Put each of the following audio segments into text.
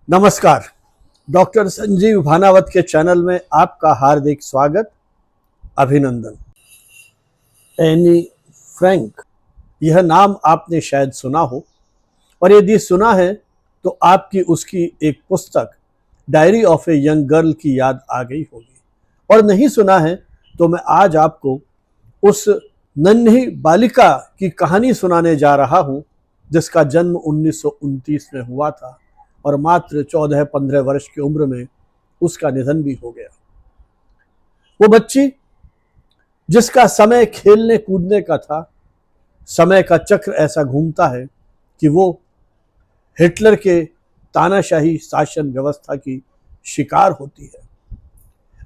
नमस्कार। डॉक्टर संजीव भानावत के चैनल में आपका हार्दिक स्वागत, अभिनंदन। एनी फ्रैंक, यह नाम आपने शायद सुना हो, और यदि सुना है तो आपकी उसकी एक पुस्तक diary of a young girl की याद आ गई होगी, और नहीं सुना है तो मैं आज आपको उस नन्ही बालिका की कहानी सुनाने जा रहा हूं जिसका जन्म 1929 में हुआ था और मात्र 14-15 वर्ष की उम्र में उसका निधन भी हो गया। वो बच्ची जिसका समय खेलने कूदने का था, समय का चक्र ऐसा घूमता है कि वो हिटलर के तानाशाही शासन व्यवस्था की शिकार होती है।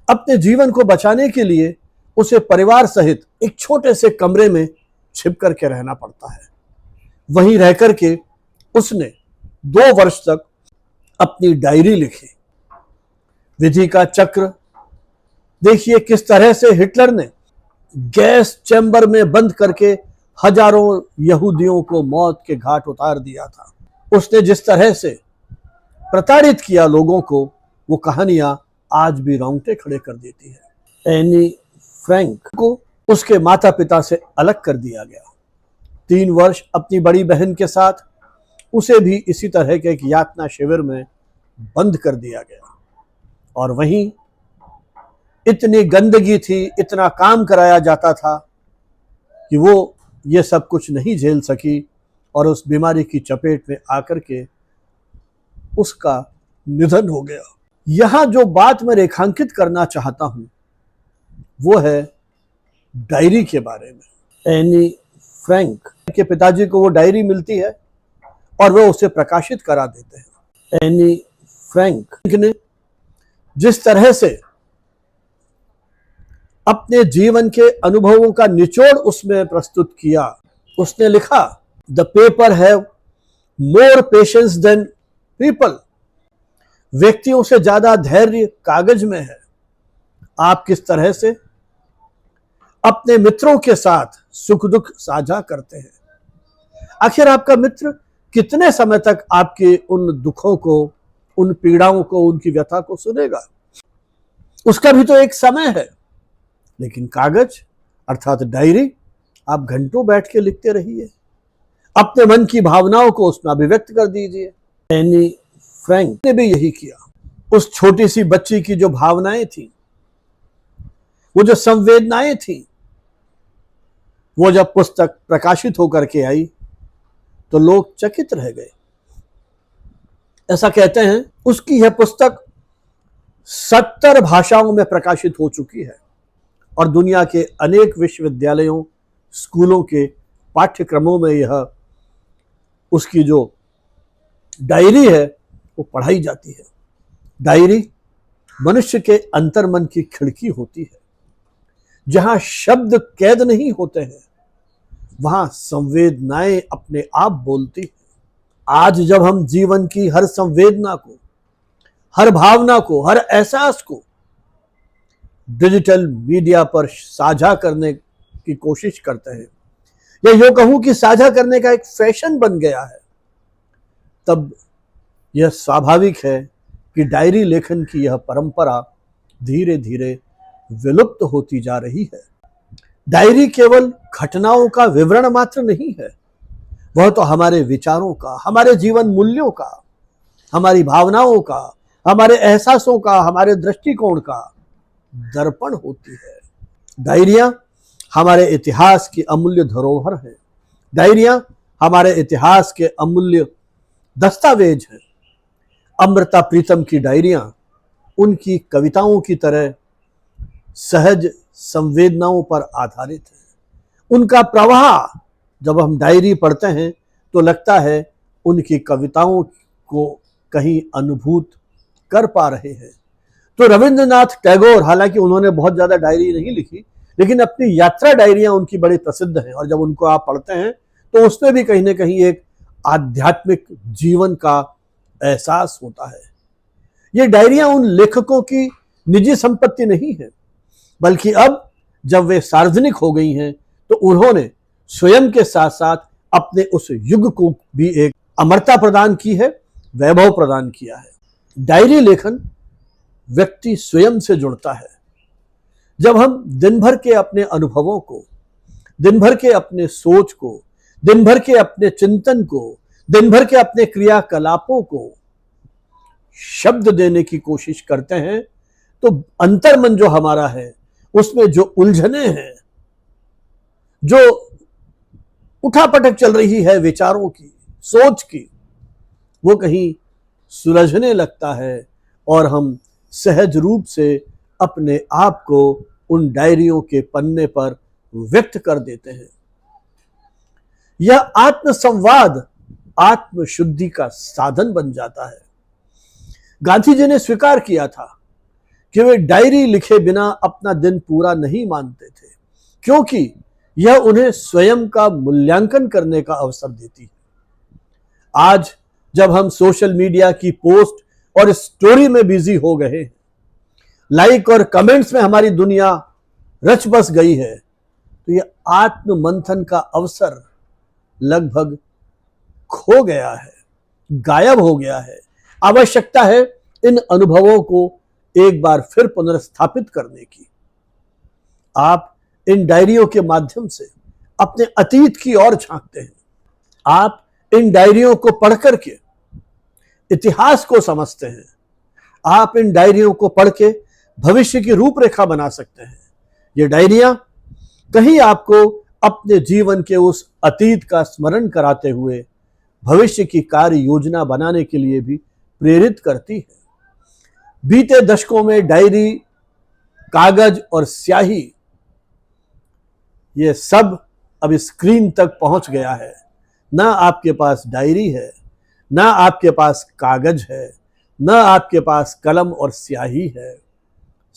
अपने जीवन को बचाने के लिए उसे परिवार सहित एक छोटे से कमरे में छिप करके रहना पड़ता है। वहीं रह करके उसने 2 वर्ष तक अपनी डायरी लिखी। विधि का चक्र देखिए किस तरह से हिटलर ने गैस चैम्बर में बंद करके हजारों यहूदियों को मौत के घाट उतार दिया था। उसने जिस तरह से प्रताड़ित किया लोगों को, वो कहानियां आज भी रोंगटे खड़े कर देती है। एनी फ्रैंक को उसके माता पिता से अलग कर दिया गया। 3 वर्ष अपनी बड़ी बहन के साथ उसे भी इसी तरह के एक यातना शिविर में बंद कर दिया गया, और वहीं इतनी गंदगी थी, इतना काम कराया जाता था कि वो ये सब कुछ नहीं झेल सकी और उस बीमारी की चपेट में आकर के उसका निधन हो गया। यहां जो बात मैं रेखांकित करना चाहता हूं वो है डायरी के बारे में। एनी फ्रैंक के पिताजी को वो डायरी मिलती है और वो उसे प्रकाशित करा देते हैं। एनी फ्रैंक ने जिस तरह से अपने जीवन के अनुभवों का निचोड़ उसमें प्रस्तुत किया, उसने लिखा, the paper have more patience than people. व्यक्तियों से ज्यादा धैर्य कागज में है। आप किस तरह से अपने मित्रों के साथ सुख दुख साझा करते हैं। आखिर आपका मित्र कितने समय तक आपके उन दुखों को, उन पीड़ाओं को, उनकी व्यथा को सुनेगा? उसका भी तो एक समय है। लेकिन कागज अर्थात डायरी, आप घंटों बैठ के लिखते रहिए, अपने मन की भावनाओं को उसमें अभिव्यक्त कर दीजिए। एनी फ्रैंक ने भी यही किया। उस छोटी सी बच्ची की जो भावनाएं थी, वो जो संवेदनाएं थी, वो जब पुस्तक प्रकाशित होकर के आई तो लोग चकित रह गए। ऐसा कहते हैं उसकी यह पुस्तक 70 भाषाओं में प्रकाशित हो चुकी है और दुनिया के अनेक विश्वविद्यालयों, स्कूलों के पाठ्यक्रमों में यह उसकी जो डायरी है वो पढ़ाई जाती है। डायरी मनुष्य के अंतर्मन की खिड़की होती है। जहां शब्द कैद नहीं होते हैं, वहां संवेदनाएं अपने आप बोलती हैं। आज जब हम जीवन की हर संवेदना को, हर भावना को, हर एहसास को डिजिटल मीडिया पर साझा करने की कोशिश करते हैं, या यूं कहूं कि साझा करने का एक फैशन बन गया है, तब यह स्वाभाविक है कि डायरी लेखन की यह परंपरा धीरे धीरे विलुप्त होती जा रही है। डायरी केवल घटनाओं का विवरण मात्र नहीं है, वह तो हमारे विचारों का, हमारे जीवन मूल्यों का, हमारी भावनाओं का, हमारे एहसासों का, हमारे दृष्टिकोण का दर्पण होती है। डायरियां हमारे इतिहास की अमूल्य धरोहर है। डायरियां हमारे इतिहास के अमूल्य दस्तावेज हैं। अमृता प्रीतम की डायरियां उनकी कविताओं की तरह सहज संवेदनाओं पर आधारित है। उनका प्रवाह जब हम डायरी पढ़ते हैं तो लगता है उनकी कविताओं को कहीं अनुभूत कर पा रहे हैं। तो रविंद्रनाथ टैगोर, हालांकि उन्होंने बहुत ज्यादा डायरी नहीं लिखी, लेकिन अपनी यात्रा डायरियां उनकी बड़ी प्रसिद्ध हैं, और जब उनको आप पढ़ते हैं तो उसमें भी कहीं ना कहीं एक आध्यात्मिक जीवन का एहसास होता है। ये डायरियां उन लेखकों की निजी संपत्ति नहीं है, बल्कि अब जब वे सार्वजनिक हो गई हैं तो उन्होंने स्वयं के साथ साथ अपने उस युग को भी एक अमरता प्रदान की है, वैभव प्रदान किया है। डायरी लेखन व्यक्ति स्वयं से जुड़ता है। जब हम दिन भर के अपने अनुभवों को, दिन भर के अपने सोच को, दिन भर के अपने चिंतन को, दिन भर के अपने क्रियाकलापों को शब्द देने की कोशिश करते हैं, तो अंतर्मन जो हमारा है उसमें जो उलझने हैं, जो उठापटक चल रही है विचारों की, सोच की, वो कहीं सुलझने लगता है और हम सहज रूप से अपने आप को उन डायरियों के पन्ने पर व्यक्त कर देते हैं। यह आत्मसंवाद आत्मशुद्धि का साधन बन जाता है। गांधी जी ने स्वीकार किया था कि वे डायरी लिखे बिना अपना दिन पूरा नहीं मानते थे, क्योंकि यह उन्हें स्वयं का मूल्यांकन करने का अवसर देती है। आज जब हम सोशल मीडिया की पोस्ट और स्टोरी में बिजी हो गए हैं, लाइक और कमेंट्स में हमारी दुनिया रच बस गई है, तो यह आत्म मंथन का अवसर लगभग खो गया है, गायब हो गया है। आवश्यकता है इन अनुभवों को एक बार फिर पुनर्स्थापित करने की। आप इन डायरियों के माध्यम से अपने अतीत की ओर झांकते हैं। आप इन डायरियों को पढ़ करके इतिहास को समझते हैं। आप इन डायरियों को पढ़ के भविष्य की रूपरेखा बना सकते हैं। ये डायरियां कहीं आपको अपने जीवन के उस अतीत का स्मरण कराते हुए भविष्य की कार्य योजना बनाने के लिए भी प्रेरित करती है। बीते दशकों में डायरी, कागज और स्याही, ये सब अब स्क्रीन तक पहुंच गया है। ना आपके पास डायरी है, ना आपके पास कागज है, ना आपके पास कलम और स्याही है,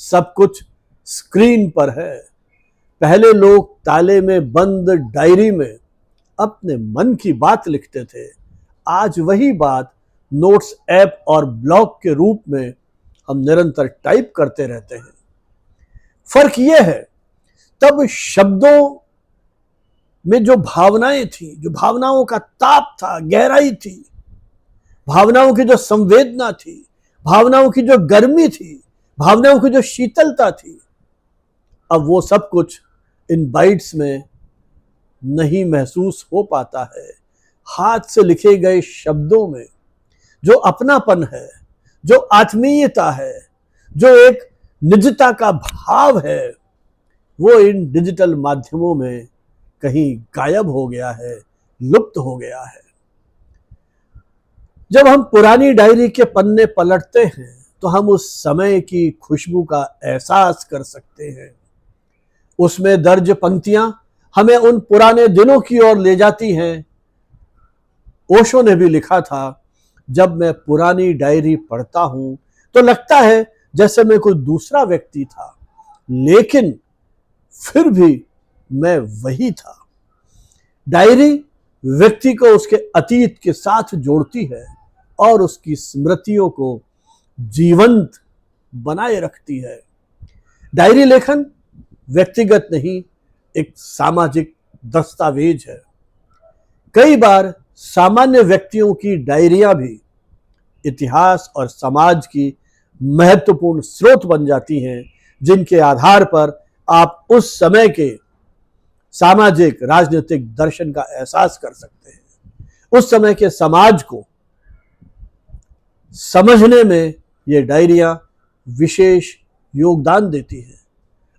सब कुछ स्क्रीन पर है। पहले लोग ताले में बंद डायरी में अपने मन की बात लिखते थे। आज वही बात नोट्स ऐप और ब्लॉग के रूप में हम निरंतर टाइप करते रहते हैं। फर्क यह है, तब शब्दों में जो भावनाएं थी, जो भावनाओं का ताप था, गहराई थी, भावनाओं की जो संवेदना थी, भावनाओं की जो गर्मी थी, भावनाओं की जो शीतलता थी, अब वो सब कुछ इन बाइट्स में नहीं महसूस हो पाता है। हाथ से लिखे गए शब्दों में जो अपनापन है, जो आत्मीयता है, जो एक निजता का भाव है, वो इन डिजिटल माध्यमों में कहीं गायब हो गया है, लुप्त हो गया है। जब हम पुरानी डायरी के पन्ने पलटते हैं तो हम उस समय की खुशबू का एहसास कर सकते हैं। उसमें दर्ज पंक्तियां हमें उन पुराने दिनों की ओर ले जाती हैं। ओशो ने भी लिखा था, जब मैं पुरानी डायरी पढ़ता हूं तो लगता है जैसे मैं कोई दूसरा व्यक्ति था, लेकिन फिर भी मैं वही था। डायरी व्यक्ति को उसके अतीत के साथ जोड़ती है और उसकी स्मृतियों को जीवंत बनाए रखती है। डायरी लेखन व्यक्तिगत नहीं, एक सामाजिक दस्तावेज है। कई बार सामान्य व्यक्तियों की डायरियां भी इतिहास और समाज की महत्वपूर्ण स्रोत बन जाती हैं, जिनके आधार पर आप उस समय के सामाजिक राजनीतिक दर्शन का एहसास कर सकते हैं। उस समय के समाज को समझने में ये डायरियां विशेष योगदान देती हैं।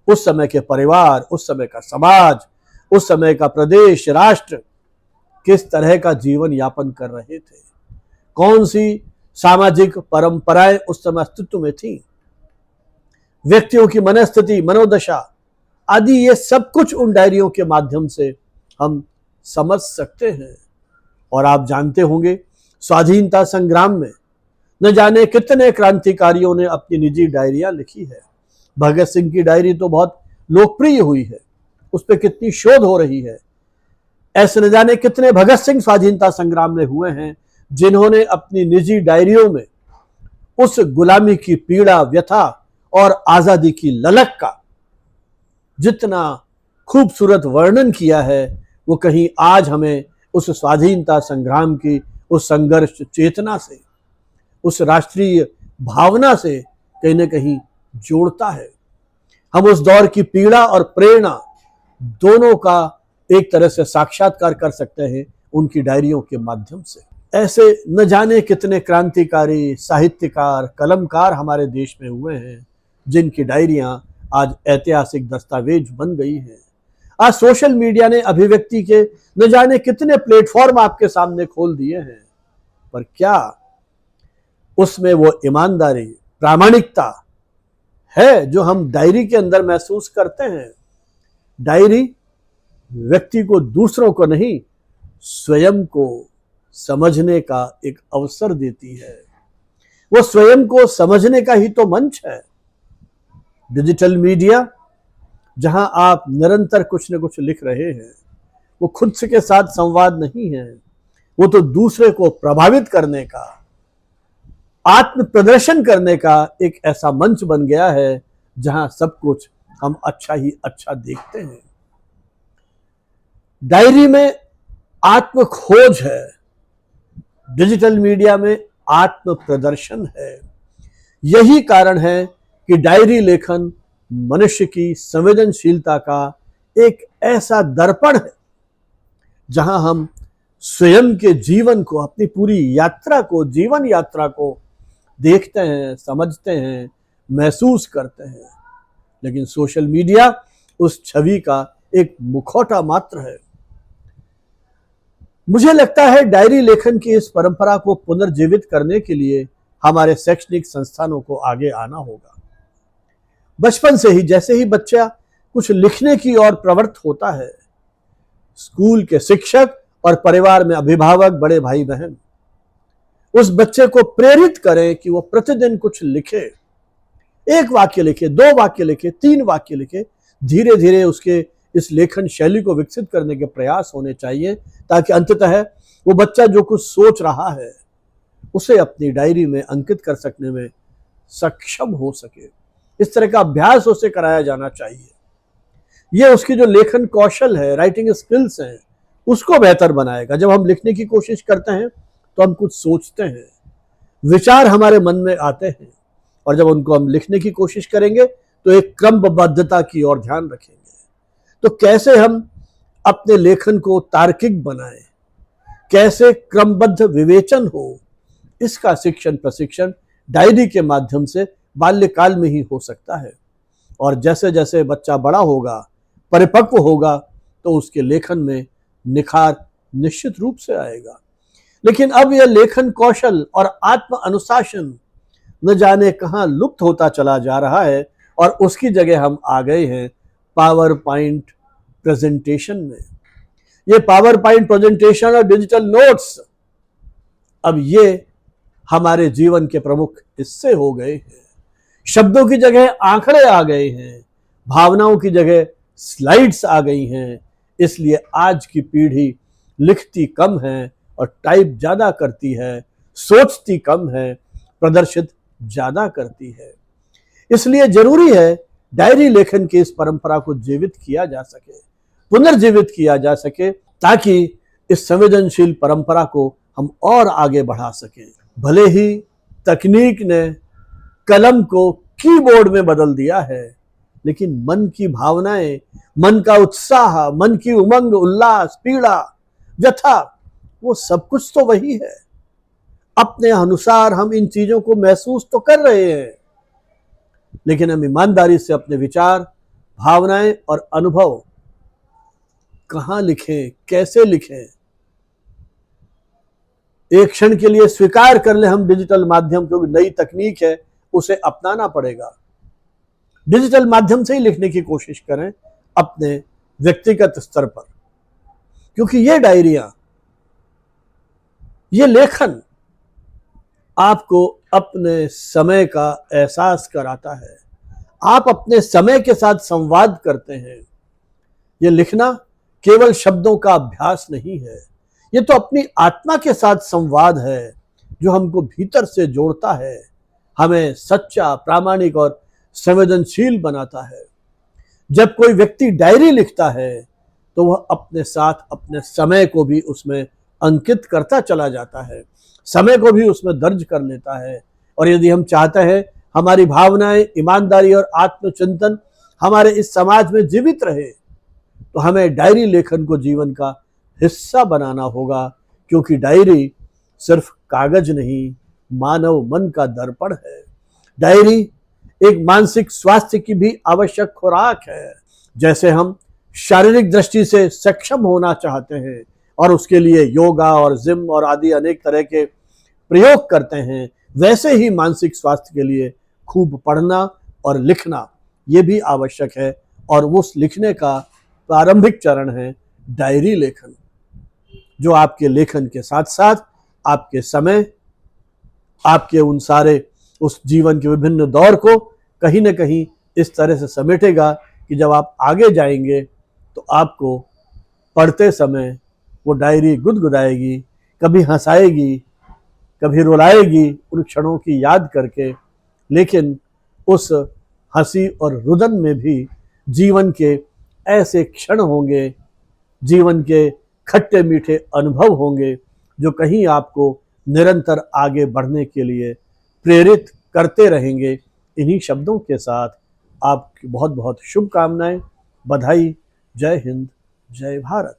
उस समय के परिवार, उस समय का समाज, उस समय का प्रदेश, राष्ट्र किस तरह का जीवन यापन कर रहे थे, कौन सी सामाजिक परंपराएं उस समय अस्तित्व में थी, व्यक्तियों की मनस्थिति, मनोदशा आदि, ये सब कुछ उन डायरियों के माध्यम से हम समझ सकते हैं। और आप जानते होंगे, स्वाधीनता संग्राम में न जाने कितने क्रांतिकारियों ने अपनी निजी डायरियां लिखी है। भगत सिंह की डायरी तो बहुत लोकप्रिय हुई है, उस पर कितनी शोध हो रही है। ऐसे न जाने कितने भगत सिंह स्वाधीनता संग्राम में हुए हैं, जिन्होंने अपनी निजी डायरियों में उस गुलामी की पीड़ा, व्यथा और आजादी की ललक का जितना खूबसूरत वर्णन किया है, वो कहीं आज हमें उस स्वाधीनता संग्राम की, उस संघर्ष चेतना से, उस राष्ट्रीय भावना से कहीं ना कहीं जोड़ता है। हम उस दौर की पीड़ा और प्रेरणा दोनों का एक तरह से साक्षात्कार कर सकते हैं उनकी डायरियों के माध्यम से। ऐसे न जाने कितने क्रांतिकारी, साहित्यकार, कलमकार हमारे देश में हुए हैं जिनकी डायरियां आज ऐतिहासिक दस्तावेज बन गई हैं। आज सोशल मीडिया ने अभिव्यक्ति के न जाने कितने प्लेटफॉर्म आपके सामने खोल दिए हैं, पर क्या उसमें वो ईमानदारी, प्रामाणिकता है जो हम डायरी के अंदर महसूस करते हैं? डायरी व्यक्ति को दूसरों को नहीं, स्वयं को समझने का एक अवसर देती है। वो स्वयं को समझने का ही तो मंच है। डिजिटल मीडिया, जहां आप निरंतर कुछ न कुछ लिख रहे हैं, वो खुद से के साथ संवाद नहीं है, वो तो दूसरे को प्रभावित करने का, आत्म प्रदर्शन करने का एक ऐसा मंच बन गया है जहां सब कुछ हम अच्छा ही अच्छा देखते हैं। डायरी में आत्म खोज है, डिजिटल मीडिया में आत्म प्रदर्शन है। यही कारण है कि डायरी लेखन मनुष्य की संवेदनशीलता का एक ऐसा दर्पण है जहां हम स्वयं के जीवन को, अपनी पूरी यात्रा को, जीवन यात्रा को देखते हैं, समझते हैं, महसूस करते हैं। लेकिन सोशल मीडिया उस छवि का एक मुखौटा मात्र है। मुझे लगता है डायरी लेखन की इस परंपरा को पुनर्जीवित करने के लिए हमारे शैक्षणिक संस्थानों को आगे आना होगा। बचपन से ही जैसे ही बच्चा कुछ लिखने की ओर प्रवृत्त होता है, स्कूल के शिक्षक और परिवार में अभिभावक, बड़े भाई बहन उस बच्चे को प्रेरित करें कि वो प्रतिदिन कुछ लिखे। एक वाक्य लिखे, 2 वाक्य लिखे, 3 वाक्य लिखे। धीरे धीरे उसके इस लेखन शैली को विकसित करने के प्रयास होने चाहिए ताकि अंततः वो बच्चा जो कुछ सोच रहा है उसे अपनी डायरी में अंकित कर सकने में सक्षम हो सके। इस तरह का अभ्यास उसे कराया जाना चाहिए। ये उसकी जो लेखन कौशल है, राइटिंग स्किल्स हैं, उसको बेहतर बनाएगा। जब हम लिखने की कोशिश करते हैं तो हम कुछ सोचते हैं, विचार हमारे मन में आते हैं, और जब उनको हम लिखने की कोशिश करेंगे तो एक क्रमबद्धता की ओर ध्यान रखेंगे। तो कैसे हम अपने लेखन को तार्किक बनाएं, कैसे क्रमबद्ध विवेचन हो, इसका शिक्षण प्रशिक्षण डायरी के माध्यम से बाल्यकाल में ही हो सकता है। और जैसे जैसे बच्चा बड़ा होगा, परिपक्व होगा, तो उसके लेखन में निखार निश्चित रूप से आएगा। लेकिन अब यह लेखन कौशल और आत्म अनुशासन न जाने कहां लुप्त होता चला जा रहा है, और उसकी जगह हम आ गए हैं पावर पॉइंट प्रेजेंटेशन में। ये पावर पॉइंट प्रेजेंटेशन और डिजिटल नोट्स, अब ये हमारे जीवन के प्रमुख हिस्से हो गए हैं। शब्दों की जगह आंकड़े आ गए हैं, भावनाओं की जगह स्लाइड्स आ गई हैं। इसलिए आज की पीढ़ी लिखती कम है और टाइप ज्यादा करती है, सोचती कम है, प्रदर्शित ज्यादा करती है। इसलिए जरूरी है डायरी लेखन की इस परंपरा को जीवित किया जा सके, पुनर्जीवित किया जा सके, ताकि इस संवेदनशील परंपरा को हम और आगे बढ़ा सकें। भले ही तकनीक ने कलम को कीबोर्ड में बदल दिया है, लेकिन मन की भावनाएं, मन का उत्साह, मन की उमंग, उल्लास, पीड़ा, व्यथा, वो सब कुछ तो वही है। अपने अनुसार हम इन चीजों को महसूस तो कर रहे हैं, लेकिन हम ईमानदारी से अपने विचार, भावनाएं और अनुभव कहां लिखें, कैसे लिखें, एक क्षण के लिए स्वीकार कर ले हम डिजिटल माध्यम, जो नई तकनीक है उसे अपनाना पड़ेगा। डिजिटल माध्यम से ही लिखने की कोशिश करें अपने व्यक्तिगत स्तर पर, क्योंकि ये डायरियां, ये लेखन आपको अपने समय का एहसास कराता है। आप अपने समय के साथ संवाद करते हैं। ये लिखना केवल शब्दों का अभ्यास नहीं है, ये तो अपनी आत्मा के साथ संवाद है जो हमको भीतर से जोड़ता है, हमें सच्चा, प्रामाणिक और संवेदनशील बनाता है। जब कोई व्यक्ति डायरी लिखता है तो वह अपने साथ अपने समय को भी उसमें अंकित करता चला जाता है, समय को भी उसमें दर्ज कर लेता है, और यदि हम चाहते हैं हमारी भावनाएं, ईमानदारी और आत्मचिंतन हमारे इस समाज में जीवित रहे, तो हमें डायरी लेखन को जीवन का हिस्सा बनाना होगा, क्योंकि डायरी सिर्फ कागज नहीं, मानव मन का दर्पण है। डायरी एक मानसिक स्वास्थ्य की भी आवश्यक खुराक है। जैसे हम शारीरिक दृष्टि से सक्षम होना चाहते हैं और उसके लिए योगा और जिम और आदि अनेक तरह के प्रयोग करते हैं, वैसे ही मानसिक स्वास्थ्य के लिए खूब पढ़ना और लिखना ये भी आवश्यक है। और उस लिखने का प्रारंभिक चरण है डायरी लेखन, जो आपके लेखन के साथ साथ आपके समय, आपके उन सारे उस जीवन के विभिन्न दौर को कहीं न कहीं इस तरह से समेटेगा कि जब आप आगे जाएंगे तो आपको पढ़ते समय वो डायरी गुदगुदाएगी, कभी हंसाएगी, कभी रुलाएगी उन क्षणों की याद करके, लेकिन उस हंसी और रुदन में भी जीवन के ऐसे क्षण होंगे, जीवन के खट्टे मीठे अनुभव होंगे जो कहीं आपको निरंतर आगे बढ़ने के लिए प्रेरित करते रहेंगे। इन्हीं शब्दों के साथ आपकी बहुत बहुत शुभकामनाएं, बधाई। जय हिंद, जय भारत।